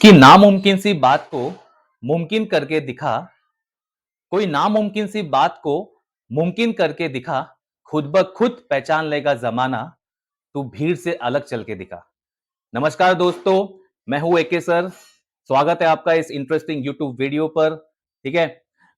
कि नामुमकिन सी बात को मुमकिन करके दिखा, कोई नामुमकिन सी बात को मुमकिन करके दिखा, खुद ब खुद पहचान लेगा जमाना, तू भीड़ से अलग चल के दिखा। नमस्कार दोस्तों, मैं हूं एके सर। स्वागत है आपका इस इंटरेस्टिंग यूट्यूब वीडियो पर। ठीक है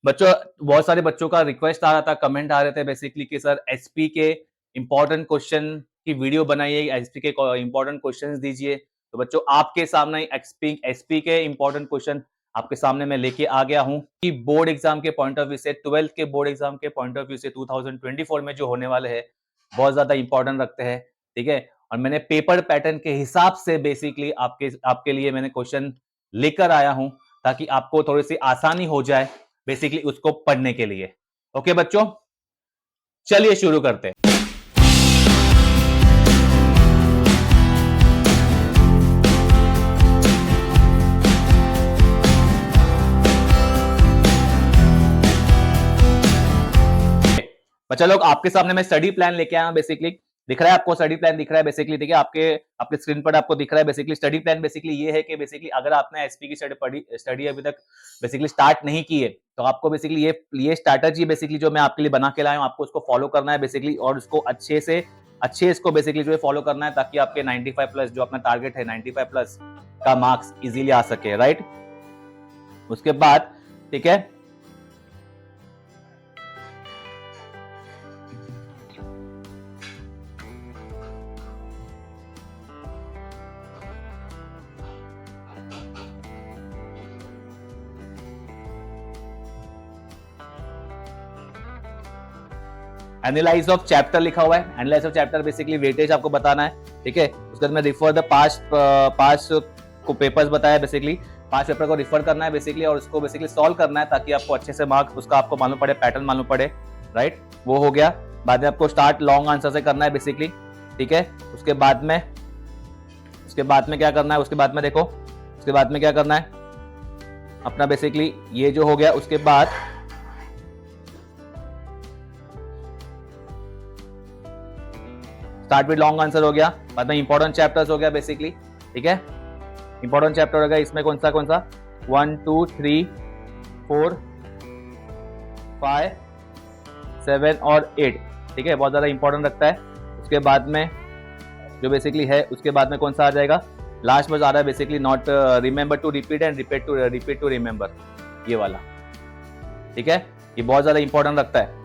बच्चों, बहुत सारे बच्चों का रिक्वेस्ट आ रहा था, कमेंट आ रहे थे बेसिकली कि सर एसपी के इंपॉर्टेंट क्वेश्चन की वीडियो बनाइए, एसपी के इंपॉर्टेंट क्वेश्चंस दीजिए। तो बच्चों आपके सामने एसपी के इंपॉर्टेंट क्वेश्चन आपके सामने मैं लेके आ गया हूं कि बोर्ड एग्जाम के पॉइंट ऑफ व्यू से, 12th के बोर्ड एग्जाम के पॉइंट ऑफ व्यू से 2024 में जो होने वाले हैं बहुत ज्यादा इंपॉर्टेंट रखते हैं। ठीक है, और मैंने पेपर पैटर्न के हिसाब से बेसिकली आपके लिए मैंने क्वेश्चन लेकर आया हूं ताकि आपको थोड़ी सी आसानी हो जाए बेसिकली उसको पढ़ने के लिए। ओके बच्चों, चलिए शुरू करते हैं। बच्चा लोग, आपके सामने मैं स्टडी प्लान लेके आया हूं। बेसिकली दिख रहा है आपको, स्टडी प्लान दिख रहा है बेसिकली। ठीक है, आपके स्क्रीन पर आपको दिख रहा है बेसिकली स्टडी प्लान। बेसिकली ये है कि बेसिकली अगर आपने एसपी की स्टडी अभी तक बेसिकली स्टार्ट नहीं की है तो आपको बेसिकली ये स्ट्रैटेजी बेसिकली जो मैं आपके लिए बना के लाया हूं, आपको उसको फॉलो करना है बेसिकली, और उसको अच्छे इसको बेसिकली जो है फॉलो करना है ताकि आपके 95 प्लस जो अपना टारगेट है 95 प्लस का मार्क्स इजीली आ सके। राइट, उसके बाद ठीक है, एनालाइज ऑफ चैप्टर लिखा हुआ है। Analyse of chapter basically weightage आपको बताना है। ठीक है, उसके बाद में रिफर द पास्ट को पेपर्स बताया बेसिकली, 5 पेपर को रिफर करना है बेसिकली और उसको बेसिकली सॉल्व करना है ताकि आपको अच्छे से मार्क्स उसका आपको मालूम पड़े, पैटर्न मालूम पड़े। राइट, वो हो गया। बाद में आपको स्टार्ट लॉन्ग आंसर से करना है बेसिकली। ठीक है, उसके बाद में क्या करना है, उसके बाद में देखो, उसके बाद में क्या करना है अपना बेसिकली ये जो हो गया। उसके बाद स्टार्ट विद लॉन्ग आंसर हो गया, बाद में इंपॉर्टेंट चैप्टर्स हो गया बेसिकली। ठीक है, इंपॉर्टेंट चैप्टर हो गया, इसमें कौन सा 1 2 3 4 5 7 और 8। ठीक है, बहुत ज्यादा इंपॉर्टेंट रखता है। उसके बाद में जो बेसिकली है, उसके बाद में कौन सा आ जाएगा, लास्ट में आ रहा है basically not remember to repeat and repeat to remember, ये वाला। ठीक है, ये बहुत ज्यादा इंपॉर्टेंट रखता है।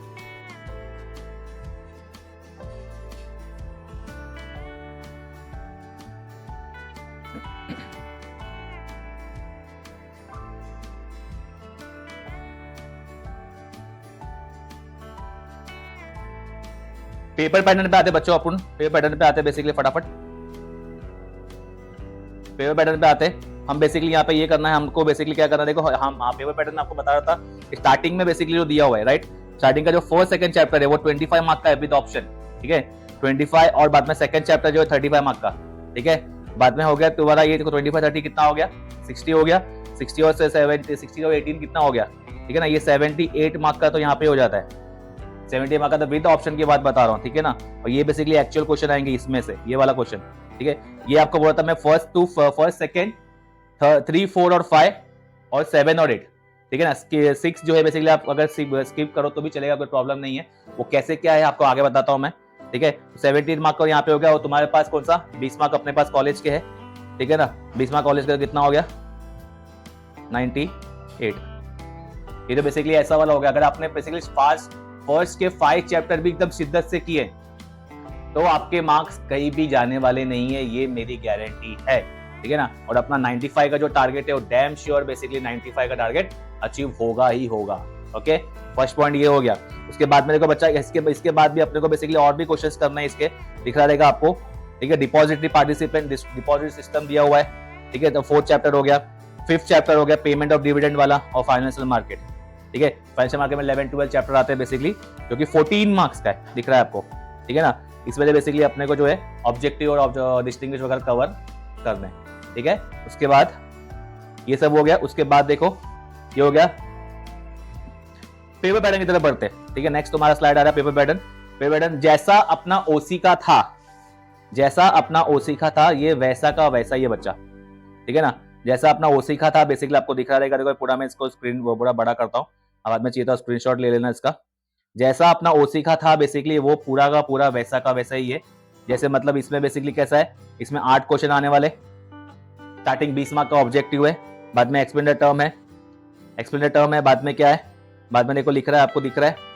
पेपर पैटर्न पे आते बच्चों, अपन पेपर पैटर्न पे आते बेसिकली फटाफट। पेपर पैटर्न पे आते हम बेसिकली यहाँ पे ये करना है हमको बेसिकली क्या करना है, देखो हम पेपर पैटर्न आपको बता रहा था स्टार्टिंग में बेसिकली जो दिया हुआ है। राइट, स्टार्टिंग का जो फर्स्ट सेकंड चैप्टर है वो 25 मार्क का है विद ऑप्शन। ठीक है, 25 और बाद में सेकंड चैप्टर जो है 35 मार्क का। ठीक है, बाद में हो गया तुम्हारा ये देखो 25 30 कितना हो गया, 60 हो गया। 60 और 70 60 और 18 कितना हो गया। ठीक है ना, ये 78 मार्क का तो यहाँ पे हो जाता है। 70 मार्क का तो विद ऑप्शन की बात बता रहा हूँ। ठीक है ना, और ये बेसिकली एक्चुअल क्वेश्चन आएंगे इसमें से, ये वाला क्वेश्चन। ठीक है, ये आपको बोला था मैं फर्स्ट सेकंड 3 4 और 5 और 7 और 8। ठीक है ना, 6 जो है बेसिकली आप अगर स्किप करो तो भी चलेगा, कोई प्रॉब्लम नहीं है। वो कैसे क्या है आपको आगे बताता हूं मैं। ठीक है, 17 मार्क का यहाँ पे हो गया, और तुम्हारे पास कौन सा 20 मार्क अपने पास कॉलेज के है। ठीक है ना, 20 मार्क कॉलेज का कितना हो गया 98। ये तो बेसिकली ऐसा वाला हो गया। अगर आपने बेसिकली फर्स्ट के 5 चैप्टर भी एकदम शिद्दत से किए तो आपके मार्क्स कहीं भी जाने वाले नहीं है, ये मेरी गारंटी है। ठीक है ना, और अपना 95 का जो टारगेट है वो डैम श्योर बेसिकली 95 का टारगेट अचीव होगा ही होगा। ओके, फर्स्ट पॉइंट ये हो गया। उसके बाद में देखो बच्चा, इसके बाद भी अपने को बेसिकली और भी क्वेश्चंस करना है, इसके दिख रहा रहेगा आपको। ठीक है, डिपॉजिटरी पार्टिसिपेंट डिपॉजिट सिस्टम दिया हुआ है। ठीक है, तो 4th चैप्टर हो गया। 5th चैप्टर हो गया पेमेंट ऑफ डिविडेंड वाला और फाइनेंशियल मार्केट। ठीक है, फाइनेंशियल मार्केट में 11 12 चैप्टर आते हैं बेसिकली, जो कि 14 मार्क्स का है, दिख रहा है आपको। ठीक है ना, इस वजह बेसिकली अपने को जो है ऑब्जेक्टिव और डिस्टिंग्विश वगैरह कवर करना है। ठीक है, उसके बाद ये सब हो गया। उसके बाद देखो ये हो गया पेपर पैटर्न की तरफ बढ़ते हैं। ठीक है, नेक्स्ट तुम्हारा स्लाइड आ रहा है पेपर पैटर्न। जैसा अपना ओसी का था, ये वैसा का वैसा ये बच्चा। ठीक है ना, जैसा अपना ओसी का था बेसिकली आपको दिख रहा रहेगा, देखो पूरा मैं इसको स्क्रीन वो पूरा बड़ा करता हूँ, अब बाद में चाहिए तो स्क्रीनशॉट ले लेना इसका। जैसा अपना ओसी का था बेसिकली वो पूरा का पूरा वैसा का वैसा ही है। जैसे मतलब इसमें बेसिकली कैसा है, इसमें 8 क्वेश्चन आने वाले, स्टार्टिंग 20 मार्क का ऑब्जेक्टिव है, बाद में एक्सप्लेन द टर्म है, एक्सप्लेन द टर्म है, बाद में क्या है, बाद में देखो लिख रहा है, आपको दिख रहा है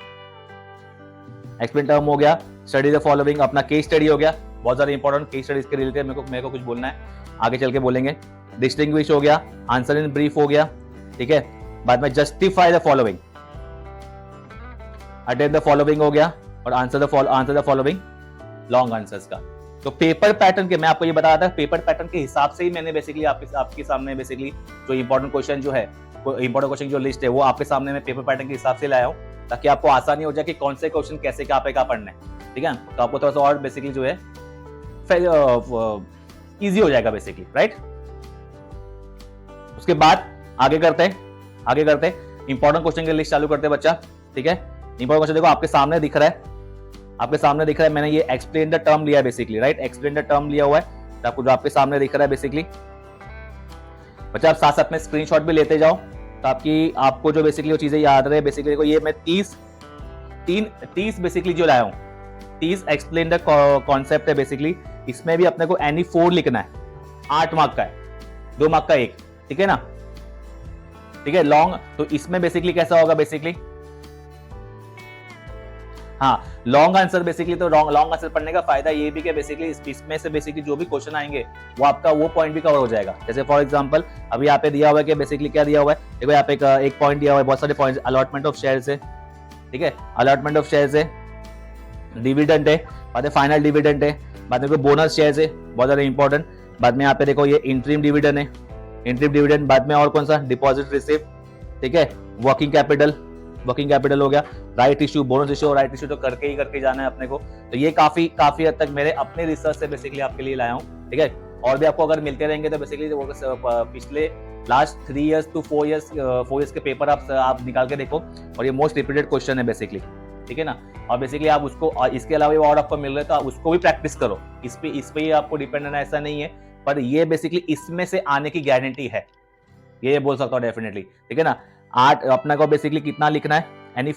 एक्सप्लेन टर्म हो गया, स्टडी द फॉलोइंग अपना केस स्टडी हो गया, बहुत ज्यादा इंपॉर्टेंट केस स्टडीज के रिलेटेड मेरे को कुछ बोलना है, आगे चल के बोलेंगे। डिस्टिंग्विश हो गया, आंसर इन ब्रीफ हो गया, ठीक है, बाद में justify the following, attend the following हो गया, और answer the following long answers का। तो पेपर पैटर्न के मैं आपको ये बता रहा था, पेपर पैटर्न के हिसाब से ही मैंने बेसिकली आपके सामने बेसिकली जो इंपॉर्टेंट क्वेश्चन जो है, इंपॉर्टेंट क्वेश्चन जो लिस्ट है वो आपके सामने मैं पेपर पैटर्न के हिसाब से लाया हूँ, ताकि आपको आसानी हो जाए कि कौन से क्वेश्चन कैसे कहाँ पे कहाँ पढ़ना है, ठीक है। तो आपको थोड़ा सा और बेसिकली जो है इजी हो जाएगा बेसिकली, राइट। उसके बाद आगे करते हैं इंपॉर्टेंट क्वेश्चन की लिस्ट चालू करते हैं बच्चा, ठीक है। इंपॉर्टेंट क्वेश्चन देखो आपके सामने दिख रहा है, मैंने ये एक्सप्लेन द टर्म लिया है basically, right, explain the term लिया हुआ है, तो आपको जो आपके सामने दिख रहा है बेसिकली बच्चा, आप साथ साथ में स्क्रीनशॉट भी लेते जाओ, तो आपको जो बेसिकली वो चीजें याद रहे। बेसिकली देखो ये मैं 30 बेसिकली जो लाया हूँ, 30 एक्सप्लेन द कॉन्सेप्ट है बेसिकली, इसमें भी अपने को एनी 4 लिखना है, 8 मार्क का है, 2 मार्क का एक, ठीक है ना, ठीक है। लॉन्ग तो इसमें बेसिकली कैसा होगा बेसिकली, हाँ लॉन्ग आंसर बेसिकली, तो लॉन्ग आंसर पढ़ने का फायदा ये भी कि बेसिकली इसमें से बेसिकली जो भी क्वेश्चन आएंगे वो आपका वो पॉइंट भी कवर हो जाएगा। जैसे फॉर एग्जांपल अभी यहाँ पे दिया हुआ है कि बेसिकली क्या दिया हुआ है, देखो यहाँ पे एक पॉइंट दिया हुआ है, बहुत सारे पॉइंट्स, अलॉटमेंट ऑफ शेयर्स है, ठीक है, अलॉटमेंट ऑफ शेयर्स है, डिविडेंड है, बाद में फाइनल डिविडेंड है, बाद में बोनस शेयर्स है, बहुत ज्यादा इंपॉर्टेंट, बाद में यहाँ पे देखो ये इंटरिम डिविडेंड है, इंटरिम डिविडेंड, बाद में और कौन सा, डिपॉजिट रिसीव, ठीक है, वर्किंग कैपिटल हो गया, right issue, bonus issue, right issue तो करके जाना है अपने को। तो ये काफी हद तक मेरे अपने रिसर्च से बेसिकली आपके लिए लाया हूँ, ठीक है। और भी आपको अगर मिलते रहेंगे तो बेसिकली पिछले लास्ट 3 years to 4 years के पेपर आप निकाल के देखो, और ये मोस्ट रिपीटेड क्वेश्चन है बेसिकली, ठीक है ना। और बेसिकली आप उसको, इसके अलावा और आपको मिल रहा है तो आप उसको भी प्रैक्टिस करो, इस पे ही आपको डिपेंड रहना ऐसा नहीं है, पर ये बेसिकली इसमें से आने की गारंटी है, ये बोल सकता हूँ डेफिनेटली, ठीक है ना। 8 अपना को बेसिकली कितना लिखना है, एनी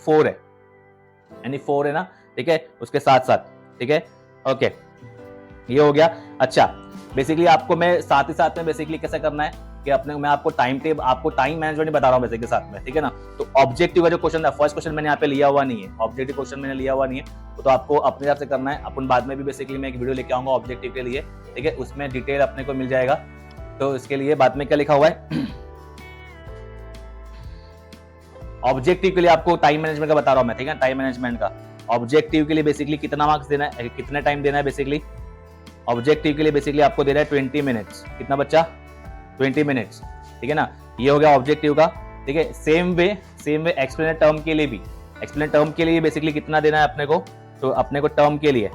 4 है ना, ठीक है, उसके साथ, ठीक है, ओके, ये हो गया। अच्छा बेसिकली आपको मैं साथ ही साथ में बेसिकली कैसे करना है कि मैं आपको टाइम मैनेजमेंट बता रहा हूँ बेसिकली साथ में, ठीक है ना। तो ऑब्जेक्टिव का जो क्वेश्चन है, फर्स्ट क्वेश्चन मैंने यहाँ पे लिया हुआ नहीं है, ऑब्जेक्टिव क्वेश्चन मैंने लिया हुआ नहीं है, तो आपको अपने हिसाब से करना है। अपन बाद में भी बेसिकली मैं एक वीडियो लेके आऊंगा ऑब्जेक्टिव के लिए, ठीक है, उसमें डिटेल अपने को मिल जाएगा। तो इसके लिए बाद में क्या लिखा हुआ है, ऑब्जेक्टिव के लिए आपको टाइम मैनेजमेंट का बता रहा हूं मैं, ठीक है, टाइम मैनेजमेंट का। ऑब्जेक्टिव के लिए बेसिकली कितना मार्क्स देना है, कितना टाइम देना है बेसिकली, ऑब्जेक्टिव के लिए बेसिकली आपको देना है 20 मिनट्स, कितना बच्चा, 20 मिनट्स, ठीक है ना। ये हो गया ऑब्जेक्टिव का, ठीक है। सेम वे एक्सप्लेन टर्म के लिए बेसिकली कितना देना है अपने को, तो अपने को टर्म के लिए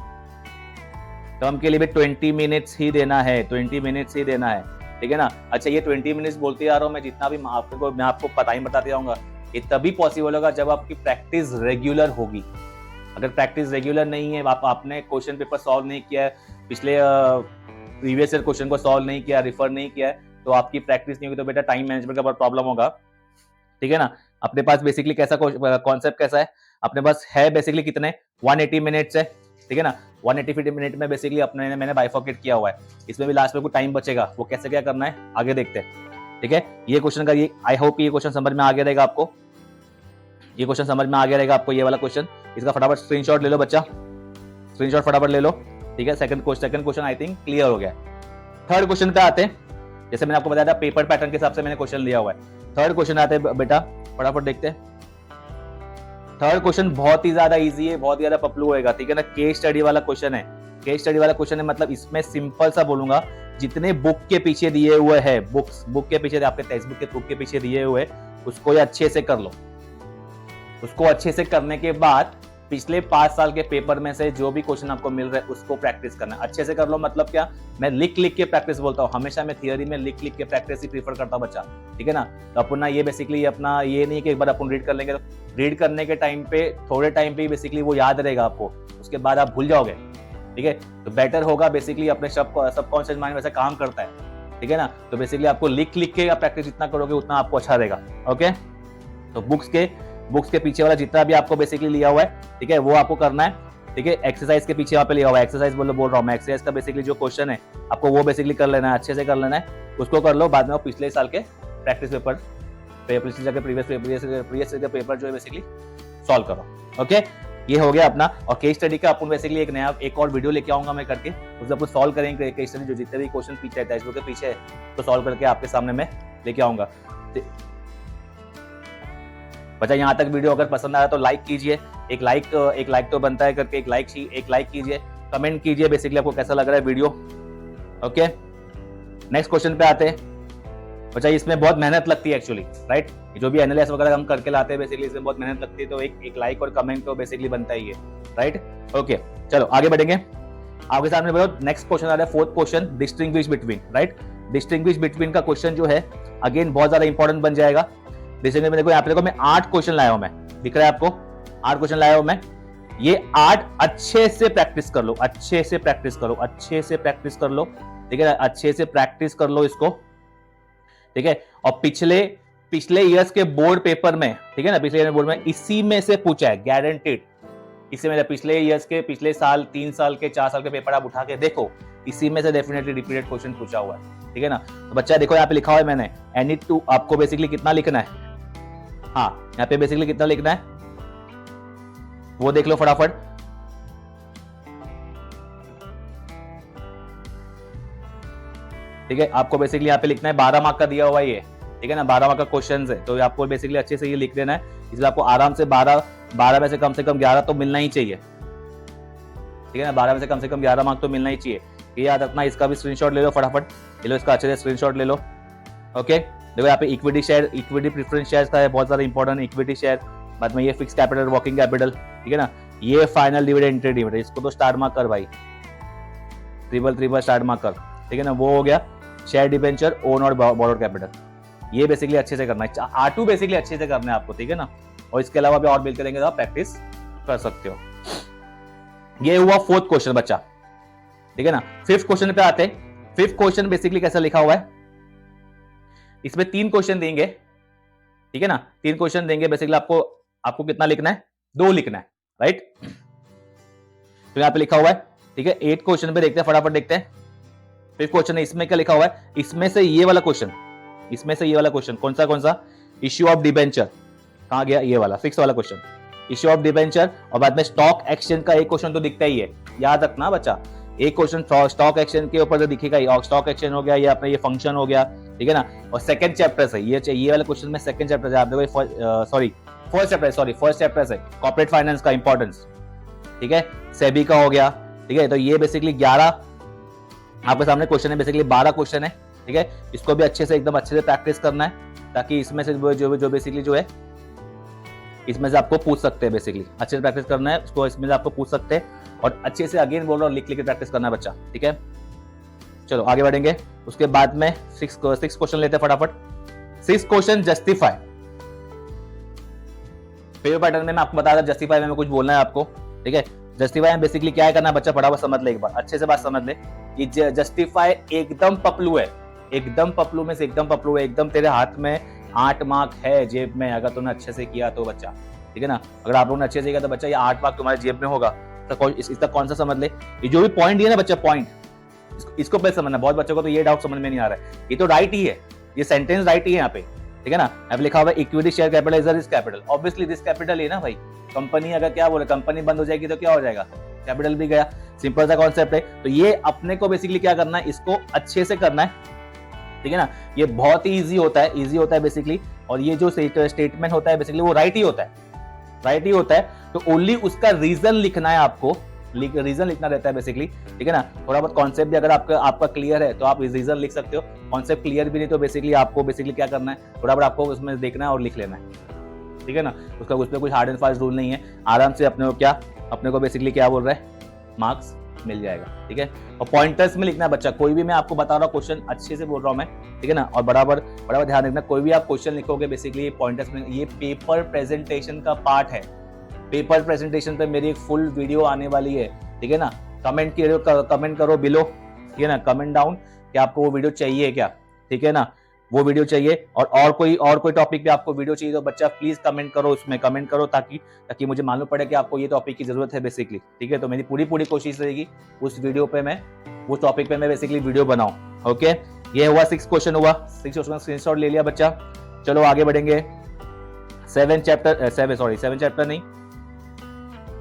भी 20 मिनट्स ही देना है, 20 मिनट्स ही देना है, ठीक है ना। अच्छा ये 20 मिनट्स बोलते आ रहा हूँ मैं, जितना भी मैं आपको पता ही बताते जाऊंगा, ये तभी पॉसिबल होगा जब आपकी प्रैक्टिस रेगुलर होगी। अगर प्रैक्टिस रेगुलर नहीं है, आपने क्वेश्चन पेपर सॉल्व नहीं किया है, पिछले प्रीवियस ईयर क्वेश्चन को सॉल्व नहीं किया, रिफर नहीं किया है, तो आपकी प्रैक्टिस नहीं होगी, तो बेटा टाइम मैनेजमेंट का बहुत प्रॉब्लम होगा, ठीक है ना। अपने पास बेसिकली कैसा कॉन्सेप्ट कैसा है, अपने पास है बेसिकली कितने 180 मिनट्स है, ठीक है ना। 180 मिनट में बेसिकली मैंने बाइफॉकेट किया हुआ है, इसमें भी लास्ट में कुछ टाइम बचेगा, वो कैसे क्या करना है आगे देखते हैं, ठीक है। ये क्वेश्चन का, ये आई होप ये क्वेश्चन समझ में आ गया रहेगा आपको, ये क्वेश्चन समझ में आ गया रहेगा आपको, ये वाला क्वेश्चन। इसका फटाफट स्क्रीनशॉट ले लो बच्चा, स्क्रीनशॉट फटाफट ले लो, ठीक है। Second question I think clear हो गया। थर्ड क्वेश्चन पे आते हैं, जैसे मैंने आपको बताया था पेपर पैटर्न के हिसाब से मैंने क्वेश्चन लिया हुआ है। थर्ड क्वेश्चन आते हैं बेटा, फटाफट देखते हैं। थर्ड क्वेश्चन बहुत ही ज्यादा इजी है, बहुत ही ज्यादा पपलू होएगा, ठीक है ना। केस स्टडी वाला क्वेश्चन है, केस स्टडी वाला क्वेश्चन है, मतलब इसमें सिंपल सा बोलूंगा, जितने बुक के पीछे दिए हुए हैं, बुक के पीछे, आपके टेक्स्ट बुक के बुक के पीछे दिए हुए, उसको अच्छे से कर लो। उसको अच्छे से करने के बाद पिछले 5 साल के पेपर में से जो भी क्वेश्चन आपको मिल रहा है उसको प्रैक्टिस करना, अच्छे से कर लो। मतलब क्या, मैं लिख के प्रैक्टिस बोलता हूँ हमेशा, मैं थियरी में लिख के प्रैक्टिस ही प्रीफर करता हूँ बच्चा, ठीक है ना। तो अपना ये बेसिकली अपना ये नहीं कि एक बार अपन रीड कर लेंगे, तो रीड करने के टाइम पे थोड़े टाइम पे बेसिकली वो याद रहेगा आपको, उसके बाद आप भूल जाओगे, ठीक है। तो बेटर होगा बेसिकली अपने सबकॉन्शियस माइंड वैसे काम करता है, ठीक है ना। तो बेसिकली आपको लिख के आप प्रैक्टिस जितना करोगे उतना आपको अच्छा रहेगा। ओके, तो बुक्स के पीछे वाला जितना भी आपको बेसिकली लिया हुआ है, ठीक है, वो आपको करना है। ठीक है, एक्सरसाइज के पीछे वहाँ पे लिया हुआ है, एक्सरसाइज बोल रहा हूँ मैं, एक्सरसाइज का बेसिकली जो क्वेश्चन है आपको वो बेसिकली कर लेना है, अच्छे से कर लेना है, उसको कर लो। बाद में वो पिछले साल के प्रैक्टिस पेपर प्रीवियस पेपर जो है बेसिकली सॉल्व करो। ओके, ये हो गया अपना। और केस स्टडी का अपन बेसिकली एक और वीडियो लेके आऊंगा मैं करके, उसमें अपन सॉल्व करेंगे केस स्टडी, जो जितने भी क्वेश्चन पीछे टेक्स्ट बुक के पीछे है तो सॉल्व करके आपके सामने मैं लेके आऊंगा। बच्चा यहाँ तक वीडियो अगर पसंद आया तो लाइक कीजिए, एक लाइक तो बनता है करके एक लाइक कीजिए, कमेंट कीजिए बेसिकली आपको कैसा लग रहा है वीडियो। ओके, नेक्स्ट क्वेश्चन पे आते हैं। बच्चा इसमें बहुत मेहनत लगती है एक्चुअली, राइट, जो भी एनालिसिस वगैरह हम करके लाते हैं बेसिकली इसमें बहुत मेहनत लगती है, तो एक लाइक और कमेंट तो बेसिकली बनता ही है, राइट। ओके, चलो आगे बढ़ेंगे। आपके सामने बोलो नेक्स्ट क्वेश्चन आ रहा है, fourth question, distinguish between, right. Distinguish between का क्वेश्चन जो है अगेन बहुत ज्यादा इंपॉर्टेंट बन जाएगा। डिस्टिंग्विश में देखो यहाँ पे देखो मैं 8 क्वेश्चन लाया हूं, मैं दिख रहा है आपको 8 क्वेश्चन लाया हूं मैं। ये 8 अच्छे से प्रैक्टिस कर लो, अच्छे से प्रैक्टिस करो, अच्छे से प्रैक्टिस कर लो, ठीक है, अच्छे से प्रैक्टिस कर लो इसको, ठीक है। और पिछले ईयर्स के बोर्ड पेपर में, ठीक है ना, पिछले बोर्ड में इसी में से पूछा है, गारंटेड। इसी में पिछले ईयर्स के, पिछले साल 3 साल के 4 साल के पेपर आप उठा के देखो, इसी में से डेफिनेटली रिपीटेड क्वेश्चन पूछा हुआ है, ठीक है ना। तो बच्चा देखो यहाँ पे लिखा हुआ है मैंने, एनी टू, आपको बेसिकली कितना लिखना है, हाँ यहाँ पे बेसिकली कितना लिखना है वो देख लो फटाफट। ठीक है, आपको बेसिकली यहाँ पे लिखना है 12 मार्क का दिया हुआ ये, ठीक है ना, 12 मार्क का क्वेश्चन है, तो आपको बेसिकली अच्छे से ये लिख देना है। इसलिए आपको आराम से 12 में से कम 11 तो मिलना ही चाहिए, ठीक है ना, 12 में से कम 11 मार्क तो मिलना ही चाहिए। ये याद रखना, इसका भी स्क्रीनशॉट ले लो फटाफट, ले लो इसका अच्छे से स्क्रीनशॉट ले लो। ओके, देखो यहाँ पे इक्विटी प्रेफरेंस शेयर का है, बहुत ज्यादा इंपॉर्टेंट इक्विटी शेयर। बाद में ये फिक्स कैपिटल, वर्किंग कैपिटल, ठीक है ना, ये फाइनल डिविडेंड, इंटर डिविडेंड, इसको तो स्टार मार्क कर भाई, ट्रिपल स्टार मार्क कर, ठीक है ना। वो हो गया शेयर डिबेंचर, ओन और बॉरोड कैपिटल, ये बेसिकली अच्छे से करना है, R2 बेसिकली अच्छे से करना है आपको, ठीक है ना। और इसके अलावा भी और मिल करेंगे तो आप प्रैक्टिस कर सकते हो। ये हुआ फोर्थ क्वेश्चन बच्चा, ठीक है ना। फिफ्थ क्वेश्चन पे आते हैं। फिफ्थ क्वेश्चन बेसिकली कैसा लिखा हुआ है, इसमें 3 क्वेश्चन देंगे, ठीक है ना, 3 क्वेश्चन देंगे बेसिकली। आपको कितना लिखना है, 2 लिखना है, राइट। तो यहाँ पे लिखा हुआ है, ठीक है। 8 क्वेश्चन पे देखते हैं, फटाफट देखते हैं। फिफ्थ क्वेश्चन है, इसमें क्या लिखा हुआ है, इसमें से ये वाला क्वेश्चन कौन सा, इश्यू ऑफ डिबेंचर, कहां गया ये वाला, फिक्स वाला क्वेश्चन, इश्यू ऑफ डिबेंचर। और बाद में स्टॉक एक्सचेंज का एक क्वेश्चन तो दिखता ही है, याद रखना बच्चा, एक क्वेश्चन स्टॉक एक्सचेंज के ऊपर तो दिखेगा, स्टॉक एक्सचेंज हो गया, ये अपना ये फंक्शन हो गया, ठीक है ना। और सेकंड चैप्टर से ये वाला क्वेश्चन में सेकंड चैप्टर है, आप देखो फर्स्ट चैप्टर से कॉर्पोरेट फाइनेंस का इंपॉर्टेंस, ठीक है, सेबी का हो गया, ठीक है। तो ये बेसिकली 11 आपके सामने क्वेश्चन है, बेसिकली 12 क्वेश्चन है, ठीक है। इसको भी अच्छे से प्रैक्टिस करना है, ताकि इसमें से जो बेसिकली जो है इसमें से आपको पूछ सकते हैं, बेसिकली अच्छे से प्रैक्टिस करना है इसको, इसमें से आपको पूछ सकते हैं। और अच्छे से अगेन बोल रहा हूँ, लिख के प्रैक्टिस करना है बच्चा, ठीक है। चलो आगे बढ़ेंगे। उसके बाद में 6 क्वेश्चन लेते हैं फटाफट। 6 क्वेश्चन जस्टिफाई, पेपर पैटर्न में मैं आपको बता रहा, जस्टिफाई में कुछ बोलना है आपको, ठीक है। जस्टिफाई में बेसिकली क्या है करना है बच्चा, फटाफट समझ ले, एक बार अच्छे से बात समझ ले। ये जस्टिफाई एकदम पपलू है, एकदम पपलू में से एकदम पपलू है, एकदम तेरे हाथ में 8 मार्क है जेब में, अगर तूने अच्छे से किया तो बच्चा, ठीक है ना। अगर आप लोगों ने अच्छे से किया तो बच्चा ये 8 मार्क तुम्हारे जेब में होगा। तो इसका कौन सा समझ ले, ये जो भी पॉइंट है ना बच्चा, पॉइंट इसको पहले समझना। बहुत बच्चों को तो ये डाउट समझ में नहीं आ रहा है, ये तो राइट ही है, ये सेंटेंस राइट ही है यहाँ पे, ठीक है ना। यहाँ पे लिखा हुआ है equity share capital is this capital, obviously this capital है ना भाई। कंपनी अगर क्या बोले, कंपनी बंद हो जाएगी तो क्या हो जाएगा, कैपिटल भी गया, सिंपल सा कॉन्सेप्ट है। तो ये अपने को बेसिकली क्या करना है, इसको अच्छे से करना है, ठीक है ना। ये बहुत ही इजी होता है बेसिकली। और ये जो स्टेटमेंट होता है बेसिकली वो राइट ही होता है, तो ओनली उसका रीजन लिखना है आपको, रीजन लिखना रहता है बेसिकली, ठीक है ना। थोड़ा बहुत कॉन्सेप्ट भी अगर आपका क्लियर है तो आप रीजन लिख सकते हो, कॉन्सेप्ट क्लियर भी नहीं तो बेसिकली आपको क्या करना है, थोड़ा बहुत आपको उसमें देखना है और लिख लेना है, ठीक है ना। उसमें कुछ हार्ड एंड फास्ट रूल नहीं है, आराम से अपने को बेसिकली क्या बोल रहा है, मार्क्स मिल जाएगा, ठीक है। और पॉइंटर्स में लिखना है बच्चा, कोई भी मैं आपको बता रहा हूँ क्वेश्चन अच्छे से बोल रहा हूँ मैं, ठीक है ना। और बराबर ध्यान रखना, कोई भी आप क्वेश्चन लिखोगे बेसिकली पॉइंटर्स में, ये पेपर प्रेजेंटेशन का पार्ट है। पेपर प्रेजेंटेशन पे मेरी एक फुल वीडियो आने वाली है, ठीक है ना। कमेंट करो बिलो, ठीक है ना, कमेंट डाउन कि आपको वो वीडियो चाहिए क्या, ठीक है ना, वो वीडियो चाहिए। और कोई टॉपिक पे आपको वीडियो चाहिए तो बच्चा प्लीज कमेंट करो, उसमें कमेंट करो ताकि मुझे मालूम पड़े कि आपको ये टॉपिक की जरूरत है बेसिकली, ठीक है। तो मेरी पूरी कोशिश रहेगी उस वीडियो पे मैं उस टॉपिक पे मैं बेसिकली वीडियो बनाऊं। ओके, ये हुआ 6 क्वेश्चन हुआ, 6 क्वेश्चन स्क्रीनशॉट ले लिया बच्चा। चलो आगे बढ़ेंगे। 7 चैप्टर नहीं,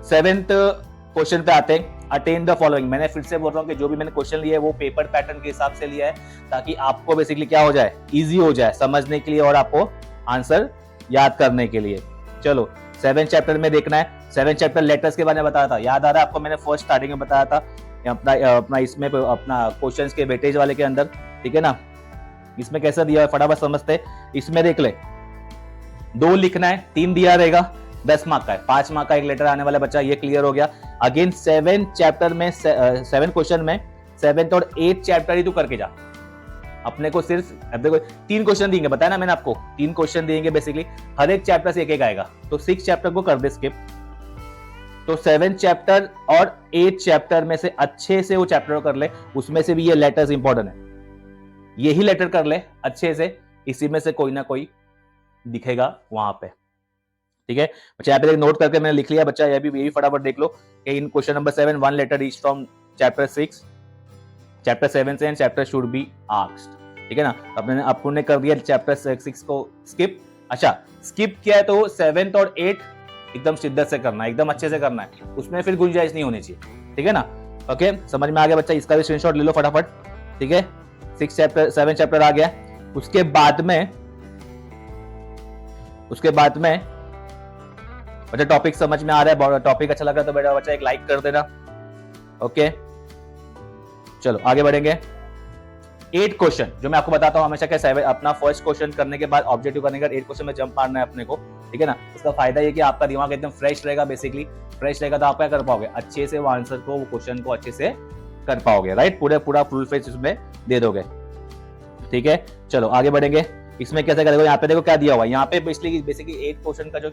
7th क्वेश्चन पे आते हैं। Attain the following. मैंने फिर से बोल रहा हूँ कि जो भी मैंने क्वेश्चन लिया है वो पेपर पैटर्न के हिसाब से लिया है ताकि आपको बेसिकली क्या हो जाए, इजी हो जाए समझने के लिए और आपको आंसर याद करने के लिए। चलो 7 चैप्टर में देखना है। 7 चैप्टर लेटर्स के बारे में बताया था, याद आ रहा है आपको, मैंने फर्स्ट स्टार्टिंग में बताया था अपना इसमें अपना क्वेश्चंस के वेटेज वाले के अंदर, ठीक है ना। इसमें कैसा दिया है फटाफट समझते। इसमें देख ले, 2 लिखना है, 3 दिया रहेगा, 10 मार्क का है, 5 मार्क का एक लेटर आने वाला बच्चा, ये क्लियर हो गया। अगेन 7 चैप्टर में 7 क्वेश्चन में 7th और 8th चैप्टर ही तू करके जा। अपने को सिर्फ देखो 3 क्वेश्चन देंगे, बताया ना मैंने आपको, 3 क्वेश्चन देंगे बेसिकली, हर एक चैप्टर से एक आएगा, तो 6 चैप्टर को कर दे स्किप। तो 7 चैप्टर और 8 चैप्टर में से अच्छे से वो चैप्टर कर ले, उसमें से भी ये लेटर्स इंपॉर्टेंट है, यही लेटर कर ले अच्छे से, इसी में से कोई ना कोई दिखेगा वहां पे, ठीक है बच्चा। यहाँ पे नोट करके मैंने लिख लिया बच्चा, ये भी फटाफट देख लो कि इन question number 7 1 letter is from chapter 6, chapter 7 से and chapter should be asked, ठीक है ना। आपने कर दिया चैप्टर 6 को स्किप। अच्छा, स्किप किया है तो 7th और 8 एकदम शिद्दत से करना है, एकदम अच्छे से करना है, उसमें फिर गुंजाइश नहीं होनी चाहिए, ठीक है ना। ओके, समझ में आ गया बच्चा, इसका भी स्क्रीनशॉट ले लो फटाफट, ठीक है। 7 चैप्टर आ गया। उसके बाद में बच्चा टॉपिक समझ में आ रहा है, टॉपिक अच्छा लग रहा है तो बेटा बच्चा एक लाइक कर देना। ओके, चलो आगे बढ़ेंगे। 8 क्वेश्चन जो मैं आपको बताता हूं हमेशा, क्या अपना फर्स्ट क्वेश्चन करने के बाद ऑब्जेक्टिव करने के बाद 8 क्वेश्चन में जंप मारना है अपने को, ठीक है ना। इसका फायदा ये कि आपका दिमाग एकदम फ्रेश रहेगा, बेसिकली फ्रेश रहेगा तो आप क्या कर पाओगे, अच्छे से वो आंसर को, वो क्वेश्चन को अच्छे से कर पाओगे, राइट। पूरा फुल फेस उसमें दे दोगे, ठीक है। चलो आगे बढ़ेंगे। इसमें कैसे करेंगे, यहाँ पे देखो क्या दिया हुआ है, यहाँ पे बेसिकली 8 क्वेश्चन का जो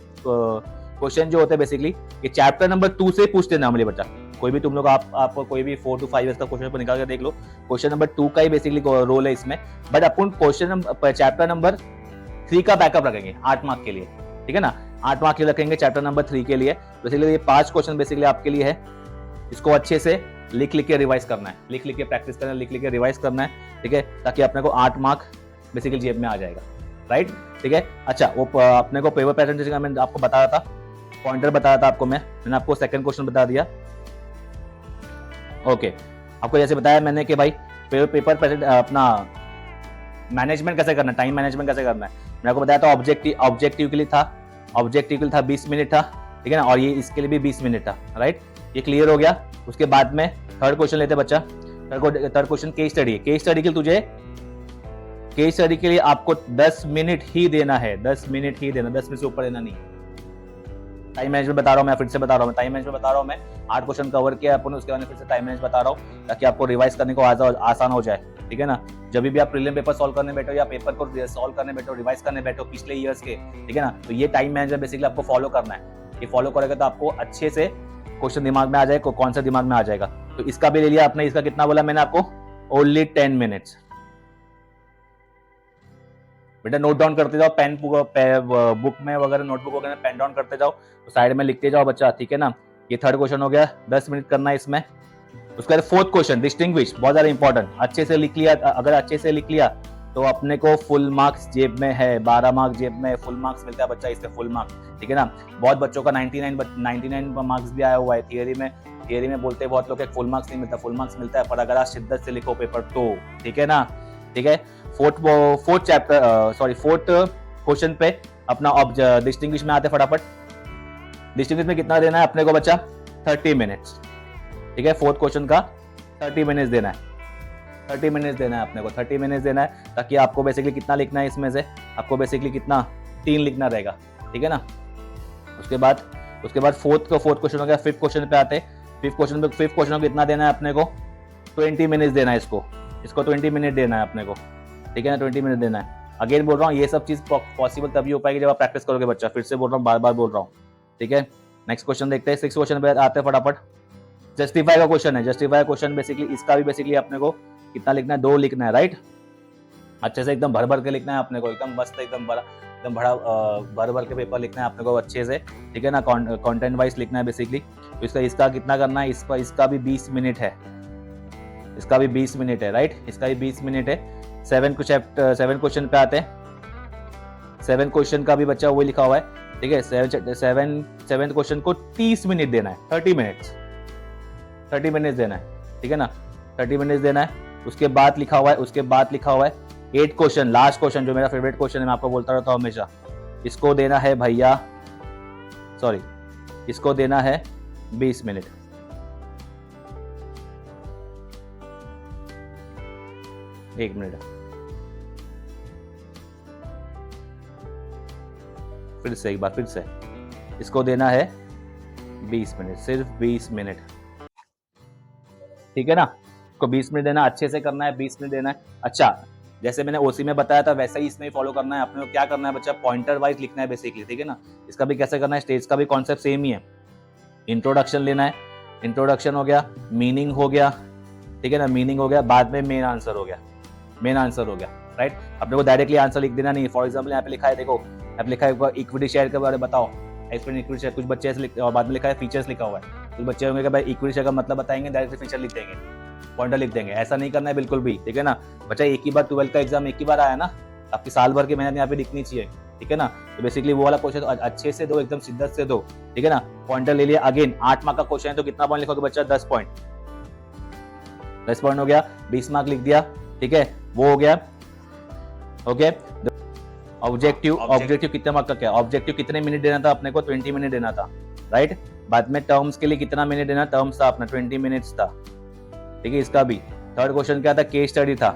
क्वेश्चन जो होते हैं बेसिकली ये चैप्टर नंबर 2 से पूछते हैं नॉर्मली बच्चा। कोई भी तुम लोग आपको कोई भी 4 to 5 ईयर्स का क्वेश्चन पर निकाल के देख लो, क्वेश्चन नंबर 2 का ही बेसिकली रोल है इसमें। बट अपन चैप्टर नंबर 3 का बैकअप रखेंगे 8 मार्क के लिए, ठीक है ना। 8 मार्क के लिए रखेंगे चैप्टर नंबर 3 के लिए। बेसिकली ये 5 क्वेश्चन बेसिकली आपके लिए है, इसको अच्छे से लिख के रिवाइज करना है, लिख के प्रैक्टिस करना है, लिख के रिवाइज करना है, ठीक है, ताकि अपने को 8 मार्क बेसिकली जेब में आ जाएगा, राइट, ठीक है। अच्छा, वो अपने को पेपर प्रेजेंटेशन का मैंने आपको बताया था, पॉइंटर बताया था आपको, मैंने आपको सेकंड क्वेश्चन बता दिया। ओके, आपको जैसे बताया मैंने कि भाई पेपर प्रेजेंट अपना मैनेजमेंट कैसे करना है, टाइम मैनेजमेंट कैसे करना है, मैंने आपको बताया था। ऑब्जेक्टिव के लिए था 20 मिनट था, ठीक है ना, और ये इसके लिए भी 20 मिनट था, राइट, ये क्लियर हो गया। उसके बाद में थर्ड क्वेश्चन लेते बच्चा। थर्ड क्वेश्चन केस स्टडी है। केस स्टडी के लिए आपको 10 मिनट ही देना है, 10 मिनट ही देना, 10 मिनट से ऊपर देना नहीं। टाइम मैनेजमेंट बता रहा हूं मैं, फिर से बता रहा हूं मैं, टाइम मैनेजमेंट बता रहा हूं मैं। 8 क्वेश्चन कवर किया अपन, उसके बाद फिर से टाइम मैनेजमेंट बता रहा हूं ताकि आपको रिवाइज करने को आसान हो जाए, ठीक है ना। जब भी आप प्रीलिम पेपर सॉल्व करने बैठो या पेपर को सॉल्व करने बैठो, रिवाइज करने बैठो पिछले ईयर्स के, ठीक है ना, तो ये टाइम मैनेजमेंट बेसिकली आपको फॉलो करना है। ये फॉलो करेगा तो आपको अच्छे से क्वेश्चन दिमाग में आ जाएगा, कौन सा दिमाग में आ जाएगा। तो इसका भी ले लिया आपने, इसका कितना बोला मैंने आपको, ओनली 10 मिनट्स। बेटा नोट डाउन करते जाओ, पेन बुक में वगैरह, नोटबुक वगैरह में पेन डाउन करते जाओ, तो साइड में लिखते जाओ बच्चा, ठीक है ना। ये थर्ड क्वेश्चन हो गया, 10 मिनट करना है इसमें। उसके बाद फोर्थ क्वेश्चन डिस्टिंग्विश, बहुत ज्यादा इंपॉर्टेंट, अच्छे से लिख लिया, अगर अच्छे से लिख लिया तो अपने को फुल मार्क्स जेब में है, 12 मार्क जेब में, फुल मार्क्स मिलता है बच्चा इससे, फुल मार्क्स, ठीक है ना। बहुत बच्चों का 99 मार्क्स भी आया हुआ है थियरी में बोलते हैं बहुत लोग फुल मार्क्स नहीं मिलता, फुल मार्क्स मिलता है, पर अगर आप शिद्दत से लिखो पेपर तो, ठीक है ना, ठीक है। फोर्थ क्वेश्चन पे अपना डिस्टिंग्विश में आते फटाफट। डिस्टिंग्विश में कितना देना है अपने को बच्चा, 30 मिनट्स, ठीक है। फोर्थ क्वेश्चन का 30 मिनट्स देना है, 30 मिनट्स देना है अपने को, 30 मिनट्स देना है, ताकि आपको बेसिकली कितना लिखना है इसमें से, आपको बेसिकली कितना 3 लिखना रहेगा, ठीक है ना। उसके बाद फोर्थ क्वेश्चन हो गया। फिफ्थ क्वेश्चन पे आते, फिफ्थ क्वेश्चन को कितना देना है अपने को, 20 मिनट्स देना है इसको 20 मिनट देना है अपने को, ठीक है ना, 20 मिनट देना है। अगेन बोल रहा हूँ ये सब चीज पॉसिबल तभी हो पाएगी जब आप प्रैक्टिस करोगे बच्चा, फिर से बोल रहा हूँ, बार बार बोल रहा हूँ, ठीक है। नेक्स्ट क्वेश्चन देखते हैं, 6 क्वेश्चन पे आते हैं फटाफट। जस्टिफाई का क्वेश्चन है, जस्टिफाई क्वेश्चन बेसिकली इसका भी बेसिकली अपने को कितना लिखना है, 2 लिखना है, राइट। अच्छे से एकदम भर भर के लिखना है अपने को, एकदम मस्त, एकदम बड़ा भर भर के पेपर लिखना है अपने को अच्छे से, ठीक है ना। कंटेंट वाइज लिखना है बेसिकली। तो इसका कितना करना है, इसका भी 20 मिनट है, इसका भी 20 मिनट है, राइट, इसका भी 20 मिनट है। 7 क्वेश्चन पे आते हैं। 7 क्वेश्चन का भी बच्चा वही लिखा हुआ है, ठीक है। 7 क्वेश्चन को 30 मिनट देना है, 30 मिनट्स देना है, ठीक है ना, 30 मिनट्स देना है। उसके बाद लिखा हुआ है 8 क्वेश्चन, लास्ट क्वेश्चन जो मेरा फेवरेट क्वेश्चन है, मैं आपको बोलता रहता हूँ हमेशा, इसको देना है भैया, सॉरी, इसको देना है 20 मिनट। एक मिनट, फिर से एक बार, फिर से, इसको देना है 20 मिनट, सिर्फ 20 मिनट, ठीक है ना। इसको 20 मिनट देना, अच्छे से करना है, 20 मिनट देना है। अच्छा, जैसे मैंने ओसी में बताया था वैसे ही इसमें फॉलो करना है अपने को। क्या करना है बच्चा, पॉइंटर वाइज लिखना है बेसिकली, ठीक है ना। इसका भी कैसे करना है, स्टेज का भी कॉन्सेप्ट सेम ही है। इंट्रोडक्शन लेना है, इंट्रोडक्शन हो गया, मीनिंग हो गया, ठीक है ना, मीनिंग हो गया, बाद में मेन आंसर हो गया, राइट। अपने को डायरेक्टली आंसर लिख देना नहीं। फॉर एग्जाम्पल यहाँ पे लिखा है, देखो यहाँ पे लिखा है इक्विटी शेयर के बारे में बताओ, एक्सप्लेन इक्विटी शेयर। कुछ बच्चे ऐसे लिखते हैं, बाद में लिखा है फीचर्स लिखा हुआ है। कुछ बच्चे होंगे कि भाई इक्विटी शेयर का मतलब बताएंगे, डायरेक्ट फीचर लिख देंगे, पॉइंटर लिख देंगे। ऐसा नहीं करना है बिल्कुल भी, ठीक है ना। बच्चा एक ही बार 12 का एग्जाम एक ही बार आया ना, आपकी साल भर की मेहनत यहाँ पे दिखनी चाहिए, ठीक है ना। तो बेसिकली वो वाला क्वेश्चन तो अच्छे से दो, एकदम शिद्दत से दो, ठीक है ना। पॉइंटर ले लिया, अगेन 8 मार्क का क्वेश्चन है तो कितना पॉइंट लिखोगे बच्चा, 10 पॉइंट, 10 पॉइंट हो गया, 20 मार्क लिख दिया, ठीक है, वो हो गया, ओके। ऑब्जेक्टिव कितने मार्क का, क्या ऑब्जेक्टिव कितने मिनट देना था अपने को, 20 मिनट देना था, राइट। बाद में टर्म्स के लिए कितना मिनट देना, टर्म्स था अपना 20 मिनट्स था, ठीक है। इसका भी थर्ड क्वेश्चन क्या था, केस स्टडी था,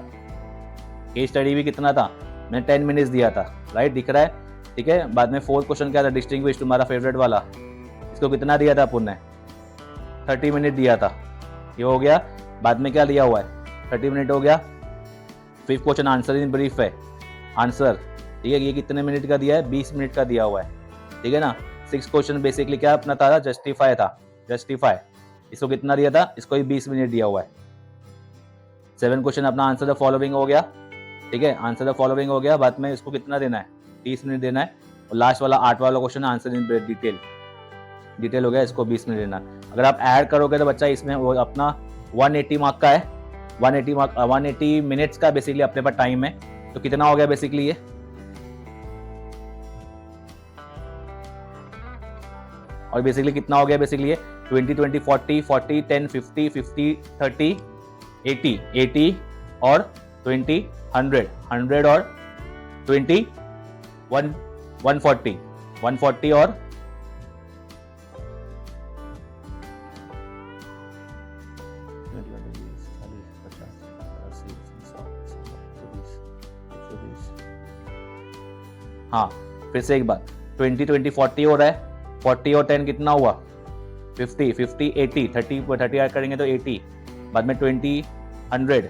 केस स्टडी भी कितना था, मैंने 10 मिनट्स दिया था, राइट, दिख रहा है, ठीक है। बाद में फोर्थ क्वेश्चन क्या था, डिस्टिंग्विश, तुम्हारा फेवरेट वाला, इसको कितना दिया था अपन ने, 30 मिनट दिया था, ये हो गया। बाद में क्या लिया हुआ है, 30 मिनट हो गया। Fifth question answer in brief है, आंसर, ठीक है, ये कितने मिनट का दिया है, 20 मिनट का दिया हुआ है, ठीक है ना। 6 क्वेश्चन बेसिकली क्या अपना था, जस्टिफाई था, जस्टिफाई, इसको कितना दिया था, इसको भी 20 मिनट दिया हुआ है। 7 क्वेश्चन अपना आंसर द फॉलोइंग हो गया, ठीक है, आंसर द फॉलोइंग हो गया। बाद में इसको कितना देना है, 30 मिनट देना है। और लास्ट वाला 8 वाला क्वेश्चन आंसर इन डिटेल हो गया, इसको 20 मिनट देना। अगर आप ऐड करोगे तो बच्चा इसमें वो अपना 180 मार्क का है, 180 मिनट्स का बेसिकली अपने पास टाइम है। तो कितना हो गया बेसिकली ये, और बेसिकली कितना हो गया बेसिकली ये 20 20 40 40 10 50 50 30 80 और 20 100 100 और 20 140 और हाँ, फिर से एक बार, 20 20 40 हो रहा है, 40 और 10 कितना हुआ, 50 50 80 30 ऐड करेंगे तो 80, बाद में 20 100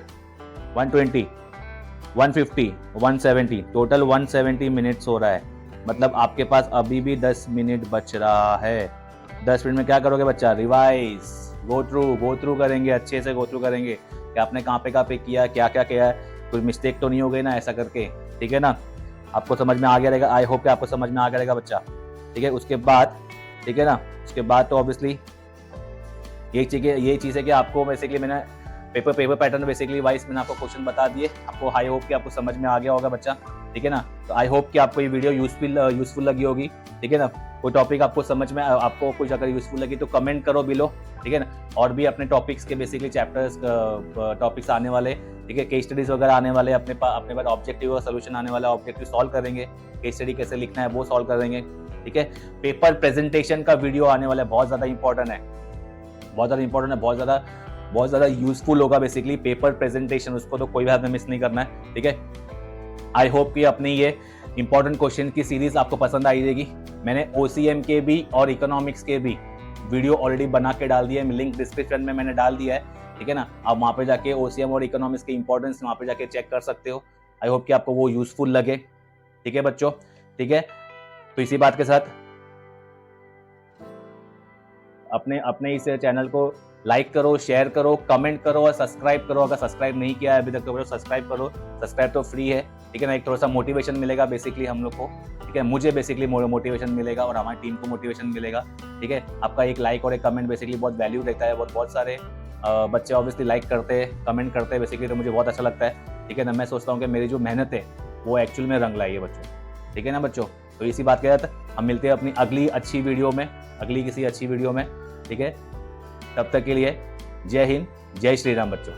120 150 170, टोटल 170 मिनट्स हो रहा है। मतलब आपके पास अभी भी 10 मिनट बच रहा है। 10 मिनट में क्या करोगे बच्चा, रिवाइज, गो थ्रू करेंगे, अच्छे से गो थ्रू करेंगे कि आपने कहाँ पे किया, क्या किया है, कुछ मिस्टेक तो नहीं हो गई ना ऐसा करके, ठीक है ना। आपको समझ में आ गया रहेगा, आई होप कि आपको समझ में आ गया रहेगा बच्चा, ठीक है। उसके बाद, ठीक है ना, उसके बाद तो ऑब्वियसली ये चीज़ है कि आपको बेसिकली मैंने पेपर पैटर्न बेसिकली वाइज मैंने आपको क्वेश्चन बता दिए। आपको आई होप कि आपको समझ में आ गया होगा बच्चा, ठीक है ना। तो आई होप कि आपको ये वीडियो यूजफुल लगी होगी, ठीक है ना। कोई टॉपिक आपको समझ में, आपको कुछ अगर यूजफुल लगी तो कमेंट करो बिलो, ठीक है ना। और भी अपने टॉपिक्स के बेसिकली चैप्टर्स टॉपिक्स आने वाले, ठीक है, केस स्टडीज वगैरह आने वाले, अपने पास ऑब्जेक्टिव का सोल्यूशन आने वाला, ऑब्जेक्टिव सॉल्व करेंगे, केस स्टडी कैसे लिखना है वो सॉल्व करेंगे, ठीक है। पेपर प्रेजेंटेशन का वीडियो आने वाला है, बहुत ज़्यादा इंपॉर्टेंट है, बहुत ज़्यादा यूजफुल होगा बेसिकली पेपर प्रेजेंटेशन, उसको तो कोई भी हाथ में मिस नहीं करना है, ठीक है। आई होप कि अपनी ये इंपॉर्टेंट क्वेश्चन की सीरीज आपको पसंद आई रहेगी। मैंने OCM के भी और इकोनॉमिक्स के भी वीडियो ऑलरेडी बना के डाल दिया है, लिंक डिस्क्रिप्शन में मैंने डाल दिया है, ठीक है ना। आप वहाँ पे जाके OCM और इकोनॉमिक्स के इंपॉर्टेंस वहाँ पे जाके चेक कर सकते हो। आई होप कि आपको वो यूजफुल लगे, ठीक है बच्चों, ठीक है। तो इसी बात के साथ अपने इस चैनल को लाइक करो, शेयर करो, कमेंट करो और सब्सक्राइब करो। अगर सब्सक्राइब नहीं किया है अभी तक तो सब्सक्राइब करो। सब्सक्राइब तो फ्री है, ठीक है ना। एक थोड़ा सा मोटिवेशन मिलेगा बेसिकली हम लोग को, ठीक है। मुझे बेसिकली मोटिवेशन मिलेगा और हमारी टीम को मोटिवेशन मिलेगा, ठीक है। आपका एक लाइक और एक कमेंट बेसिकली बहुत वैल्यू देता है। बहुत सारे बच्चे ऑब्वियसली लाइक करते हैं, कमेंट करते हैं बेसिकली, तो मुझे बहुत अच्छा लगता है, ठीक है ना। मैं सोचता हूँ कि मेरी जो मेहनत है वो एक्चुअल में रंग लाई है बच्चों, ठीक है ना बच्चों। तो इसी बात के साथ हम मिलते हैं अपनी अगली अच्छी वीडियो में, अगली किसी अच्छी वीडियो में, ठीक है। तब तक के लिए जय हिंद, जय श्री राम बच्चों।